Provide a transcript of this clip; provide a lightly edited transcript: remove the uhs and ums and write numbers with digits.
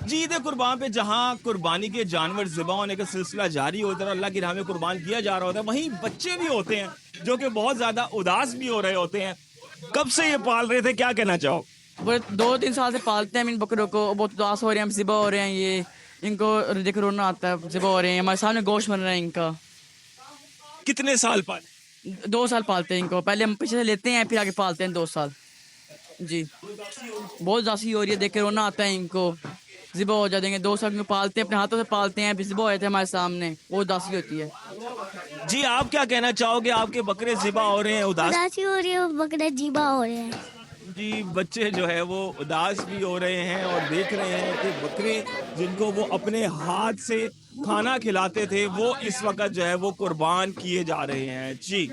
جی عید قربان پہ جہاں قربانی کے جانور ذبح ہونے کا سلسلہ جاری ہوتا ہے اور اللہ کی راہ میں قربان کیا جا رہا ہوتا ہے، وہیں بچے بھی ہوتے ہیں جو کہ بہت زیادہ اداس بھی ہو رہے ہوتے ہیں. کب سے یہ پال رہے تھے، کیا کہنا چاہو؟ وہ 2-3 سال سے پالتے ہیں ہم ان بکروں کو، بہت اداس ہو رہے ہیں، ہم ذبح ہو رہے ہیں، یہ ان کو دیکھ رونا آتا ہے، ذبح ہو رہے ہیں، ہمارے سامنے گوشت بن رہا ہے ان کا. کتنے سال پالے؟ 2 سال پالتے ہیں ان کو، پہلے ہم پیچھے سے لیتے ہیں پھر آگے پالتے ہیں 2 سال. جی بہت اداسی ہو رہی ہے، دیکھ کے رونا آتا ہے ان کو. ذبح ہو جاتے ہیں 2 سال کو پالتے ہیں، اپنے ہاتھوں سے پالتے ہیں، پھر ذبح ہو جاتے ہیں ہمارے سامنے، بہت اداسی ہوتی ہے. جی آپ کیا کہنا چاہو گے؟ آپ کے بکرے ذبح ہو رہے ہیں، اداس اداسی ہو رہی ہے، بکرے ذبح ہو رہے ہیں. جی بچے جو ہے وہ اداس بھی ہو رہے ہیں اور دیکھ رہے ہیں کہ بکرے جن کو وہ اپنے ہاتھ سے کھانا کھلاتے تھے وہ اس وقت جو ہے وہ قربان کیے جا رہے ہیں. جی